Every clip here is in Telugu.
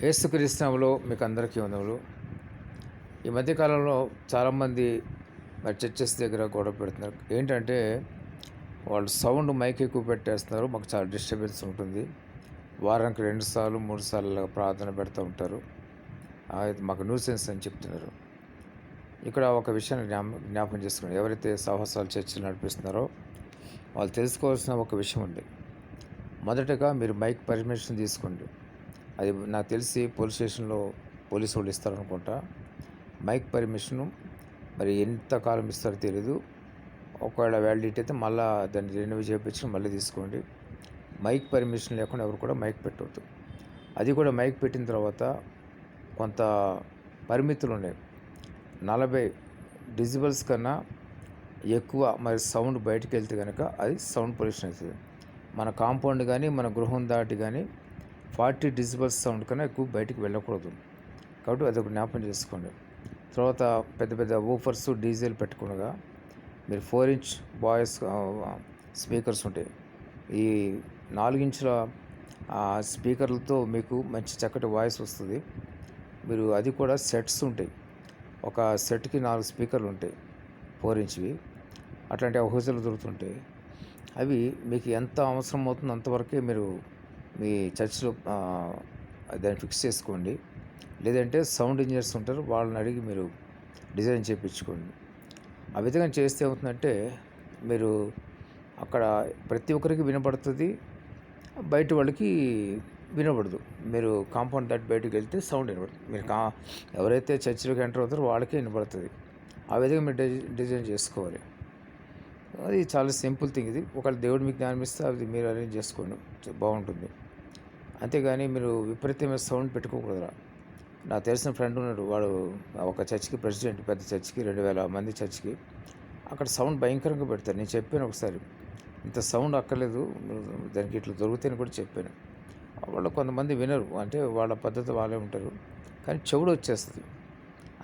యేసుక్రీస్తునామములో మీకు అందరికీ వందనాలు. ఈ మధ్యకాలంలో చాలామంది మరి చర్చెస్ దగ్గర గొడవ పెడుతున్నారు. ఏంటంటే వాళ్ళు సౌండ్ మైక్ ఎక్కువ పెట్టేస్తున్నారు. మాకు చాలా డిస్టర్బెన్స్ ఉంటుంది. వారానికి 2 సార్లు 3 సార్లు ప్రార్థన పెడుతూ ఉంటారు. అది మాకు న్యూసెన్స్ అని చెప్తున్నారు. ఇక్కడ ఒక విషయాన్ని జ్ఞాపకం చేసుకోండి. ఎవరైతే సహవాసాలు చర్చలు నడిపిస్తున్నారో వాళ్ళు తెలుసుకోవాల్సిన ఒక విషయం ఉంది. మొదటగా మీరు మైక్ పర్మిషన్ తీసుకోండి. అది నాకు తెలిసి పోలీస్ స్టేషన్లో పోలీసు వాళ్ళు ఇస్తారనుకుంటా. మైక్ పర్మిషను మరి ఎంతకాలం ఇస్తారో తెలీదు. ఒకవేళ వ్యాలిడిటీ అయితే మళ్ళీ దాన్ని రెన్యూ చేయించి మళ్ళీ తీసుకోండి. మైక్ పర్మిషన్ లేకుండా ఎవరు కూడా మైక్ పెట్టవద్దు. అది కూడా మైక్ పెట్టిన తర్వాత కొంత పరిమితులు ఉన్నాయి. 40 డెసిబెల్స్ కన్నా ఎక్కువ మరి సౌండ్ బయటికి వెళ్తే కనుక అది సౌండ్ పొల్యూషన్ అవుతుంది. మన కాంపౌండ్ కానీ మన గృహం దాటి కానీ 40 డెసిబెల్స్ సౌండ్ కన్నా ఎక్కువ బయటికి వెళ్ళకూడదు. కాబట్టి అదొక జ్ఞాపకం చేసుకోండి. తర్వాత పెద్ద పెద్ద ఊఫర్స్ డీజేలు పెట్టుకునగా మీరు 4 ఇంచ్ వాయిస్ స్పీకర్స్ ఉంటాయి. ఈ 4 ఇంచుల స్పీకర్లతో మీకు మంచి చక్కటి వాయిస్ వస్తుంది. మీరు అది కూడా సెట్స్ ఉంటాయి. ఒక సెట్కి 4 స్పీకర్లు ఉంటాయి 4 ఇంచ్వి. అట్లాంటి హౌజులు దొరుకుతుంటాయి. అవి మీకు ఎంత అవసరం అవుతుందో అంతవరకే మీరు మీ చర్చ్లో దాన్ని ఫిక్స్ చేసుకోండి. లేదంటే సౌండ్ ఇంజనీర్స్ ఉంటారు, వాళ్ళని అడిగి మీరు డిజైన్ చేయించుకోండి. ఆ విధంగా చేస్తే ఏమవుతుందంటే మీరు అక్కడ ప్రతి ఒక్కరికి వినపడుతుంది, బయట వాళ్ళకి వినపడదు. మీరు కాంపౌండ్ దాటి బయటకు వెళ్తే సౌండ్ వినపడుతుంది. మీరు ఎవరైతే చర్చిలోకి ఎంటర్ అవుతారో వాళ్ళకే వినపడుతుంది. ఆ విధంగా మీరు డిజైన్ చేసుకోవాలి. అది చాలా సింపుల్ థింగ్. ఇది ఒకవేళ దేవుడు మీకు జ్ఞానం ఇస్తే అది మీరు అరేంజ్ చేసుకోండి, బాగుంటుంది. అంతేగాని మీరు విపరీతమైన సౌండ్ పెట్టుకోకూడదు. నాకు తెలిసిన ఫ్రెండ్ ఉన్నాడు, వాడు ఒక చర్చికి ప్రెసిడెంట్, పెద్ద చర్చికి 2000 మంది చర్చికి. అక్కడ సౌండ్ భయంకరంగా పెడతారు. నేను చెప్పాను ఒకసారి, ఇంత సౌండ్ అక్కర్లేదు, దానికి ఇట్లా దొరుకుతాయని కూడా చెప్పాను. వాళ్ళు కొంతమంది వినరు, అంటే వాళ్ళ పద్ధతి వాళ్ళే ఉంటారు, కానీ చెవుడు వచ్చేస్తుంది.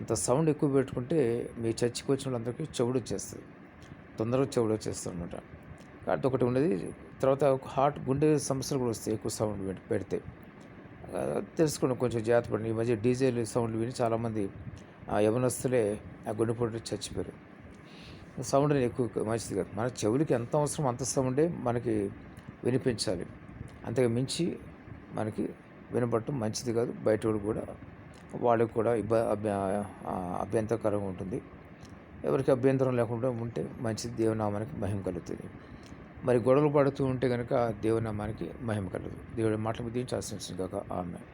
అంత సౌండ్ ఎక్కువ పెట్టుకుంటే మీ చర్చికి వచ్చిన వాళ్ళందరికీ చెవుడు వచ్చేస్తుంది, తొందరగా చెవుడు వచ్చేస్తుంది అనమాట. కాబట్టి ఒకటి ఉండేది. తర్వాత గుండె సమస్యలు కూడా వస్తాయి ఎక్కువ సౌండ్ పెడితే. తెలుసుకోండి, కొంచెం జాగ్రత్త పడండి. ఈ మధ్య డీజేలు సౌండ్లు విని చాలామంది యవనస్తులే గుండెపోటు చచ్చిపోయారు. సౌండ్ ఎక్కువ మంచిది కాదు. మన చెవులకి ఎంత అవసరం అంత సౌండే మనకి వినిపించాలి. అంతగా మించి మనకి వినపడటం మంచిది కాదు. బయట వాళ్ళకి కూడా అభ్యంతరకరంగా ఉంటుంది. ఎవరికి అభ్యంతరం లేకుండా ఉంటే మంచిది, దేవునామానికి మహిమ కలుగుతుంది. మరి గొడవలు పడుతూ ఉంటే కనుక దేవునామానికి మహిమ కలదు. దేవుడి మాటలు దీవించి ఆశీర్వదించును గాక. ఆమేన్.